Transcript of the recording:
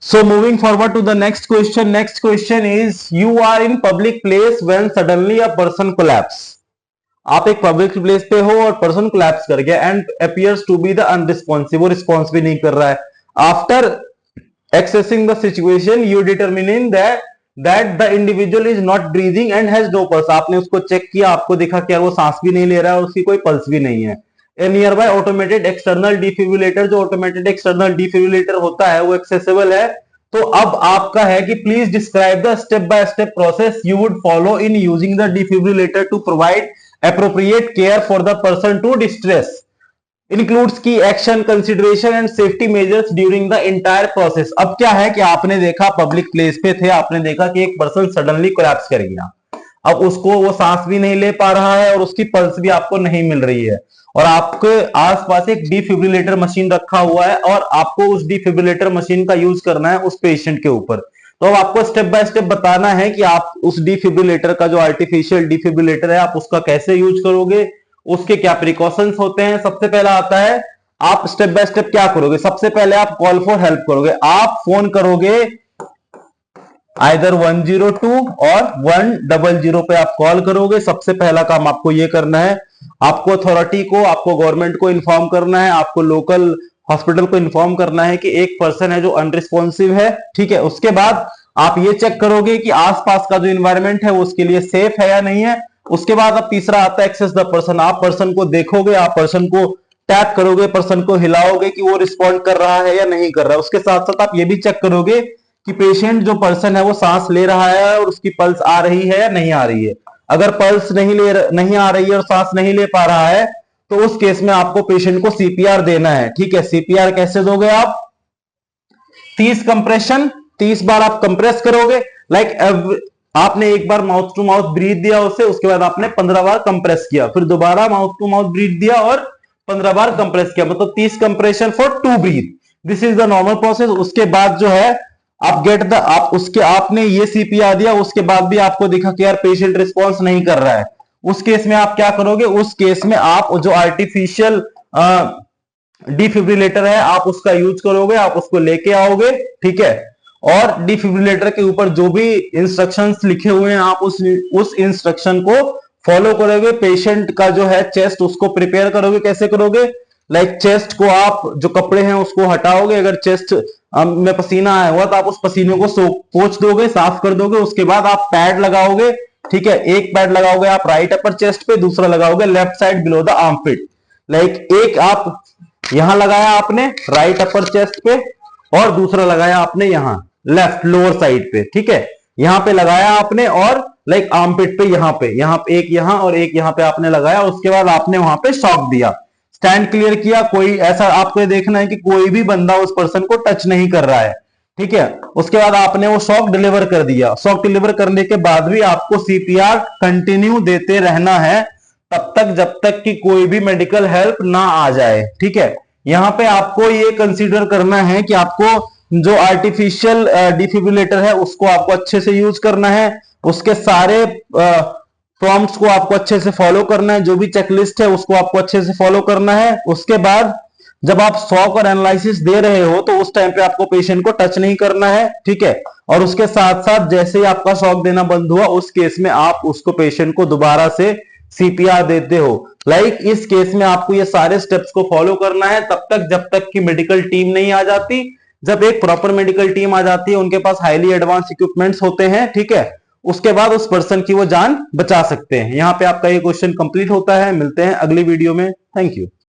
So moving forward to the next question. Next question is, you are in public place when suddenly a person collapse. आप एक public place पे हो और person collapse कर गया and appears to be the unresponsive, वो response भी नहीं कर रहा है. After accessing the situation you determining that the individual is not breathing and has no pulse. आपने उसको चेक किया, आपको दिखा कि यार वो सांस भी नहीं ले रहा है और उसकी कोई पल्स भी नहीं है. ए near by automated external defibrillator, जो ऑटोमेटेड एक्सटर्नल डिफिब्रिलेटर होता है वो एक्सेसिबल है. तो अब आपका है कि please describe the step by step process you would follow in using the defibrillator to provide appropriate care for the person to distress. Includes key action, consideration and safety measures during the entire process. अब क्या है कि आपने देखा public place पे थे, आपने देखा कि एक पर्सन सडनली कोलैप्स कर गया. अब उसको वो सांस भी नहीं ले पा रहा है और उसकी पल्स भी आपको नहीं मिल रही है और आपके आसपास एक डिफिब्रिलेटर मशीन रखा हुआ है और आपको उस डिफिब्रिलेटर मशीन का यूज करना है उस पेशेंट के ऊपर. तो अब आपको स्टेप बाय स्टेप बताना है कि आप उस डिफिब्रिलेटर का जो आर्टिफिशियल डिफिब्रिलेटर है आप उसका कैसे यूज करोगे, उसके क्या प्रिकॉशंस होते हैं. सबसे पहला आता है, आप स्टेप बाय स्टेप क्या करोगे. सबसे पहले आप कॉल फॉर हेल्प करोगे, आप फोन करोगे आइदर 102 और 100 पे आप कॉल करोगे. सबसे पहला काम आपको ये करना है, आपको अथॉरिटी को, आपको गवर्नमेंट को इन्फॉर्म करना है, आपको लोकल हॉस्पिटल को इन्फॉर्म करना है कि एक पर्सन है जो अनरिस्पॉन्सिव है. ठीक है, उसके बाद आप ये चेक करोगे कि आसपास का जो इन्वायरमेंट है वो उसके लिए सेफ है या नहीं है. उसके बाद अब तीसरा आता है एक्सेस द पर्सन. आप पर्सन को देखोगे, आप पर्सन को टैप करोगे, पर्सन को हिलाओगे कि वो रिस्पॉन्ड कर रहा है या नहीं कर रहा है. उसके साथ साथ आप ये भी चेक करोगे कि पेशेंट जो पर्सन है वो सांस ले रहा है और उसकी पल्स आ रही है या नहीं आ रही है. अगर पल्स नहीं आ रही है और सांस नहीं ले पा रहा है तो उस केस में आपको पेशेंट को सीपीआर देना है. ठीक है, सीपीआर कैसे दोगे आप, 30 कंप्रेशन, 30 बार आप कंप्रेस करोगे. आपने एक बार माउथ टू माउथ ब्रीथ दिया उसे, उसके बाद आपने 15 बार कंप्रेस किया, फिर दोबारा माउथ टू माउथ ब्रीथ दिया और 15 बार कंप्रेस किया, मतलब 30 compression for 2 breath. This is the normal process. उसके बाद जो है आपने ये सीपीआर दिया, उसके बाद भी आपको दिखा कि यार पेशेंट रिस्पॉन्स नहीं कर रहा है. उस केस में आप क्या करोगे, उस केस में आप जो आर्टिफिशियल डिफिब्रिलेटर है आप उसका यूज करोगे, आप उसको लेके आओगे. ठीक है, और डिफिब्रिलेटर के ऊपर जो भी इंस्ट्रक्शंस लिखे हुए हैं आप उस इंस्ट्रक्शन को फॉलो करोगे. पेशेंट का जो है चेस्ट उसको प्रिपेयर करोगे. कैसे करोगे, चेस्ट को आप जो कपड़े हैं उसको हटाओगे, अगर चेस्ट में पसीना आया हुआ तो आप उस पसीने को पोंछ दोगे, साफ कर दोगे. उसके बाद आप पैड लगाओगे. ठीक है, एक पैड लगाओगे आप राइट अपर चेस्ट पे, दूसरा लगाओगे left side below the armpit. एक आप यहां लगाया आपने राइट अपर चेस्ट पे और दूसरा लगाया आपने यहां लेफ्ट लोअर साइड पे. ठीक है, यहां पे लगाया आपने और आर्मपिट पे यहां पे एक यहां और एक यहां पे आपने लगाया. उसके बाद आपने वहां पे शॉक दिया, स्टैंड क्लियर किया. कोई ऐसा आपको ये देखना है कि कोई भी बंदा उस पर्सन को टच नहीं कर रहा है. ठीक है, उसके बाद आपने वो शॉक डिलीवर कर दिया. शॉक डिलीवर करने के बाद भी आपको सीपीआर कंटिन्यू देते रहना है तब तक जब तक कि कोई भी मेडिकल हेल्प ना आ जाए. ठीक है, यहां पे आपको ये कंसीडर करना है कि आपको जो आर्टिफिशियल डिफिब्रिलेटर है उसको आपको अच्छे से यूज करना है. उसके सारे प्रॉम्प्ट्स को आपको अच्छे से फॉलो करना है, जो भी चेकलिस्ट है उसको आपको अच्छे से फॉलो करना है. उसके बाद जब आप शॉक और एनालिसिस दे रहे हो तो उस टाइम पे आपको पेशेंट को टच नहीं करना है. ठीक है, और उसके साथ साथ जैसे ही आपका शॉक देना बंद हुआ उस केस में आप उसको पेशेंट को दोबारा से सीपीआर देते हो. इस केस में आपको ये सारे स्टेप्स को फॉलो करना है तब तक जब तक कि मेडिकल टीम नहीं आ जाती. जब एक प्रॉपर मेडिकल टीम आ जाती है, उनके पास हाईली एडवांस इक्विपमेंट्स होते हैं. ठीक है, उसके बाद उस पर्सन की वो जान बचा सकते हैं. यहां पे आपका ये क्वेश्चन कंप्लीट होता है. मिलते हैं अगली वीडियो में. Thank you.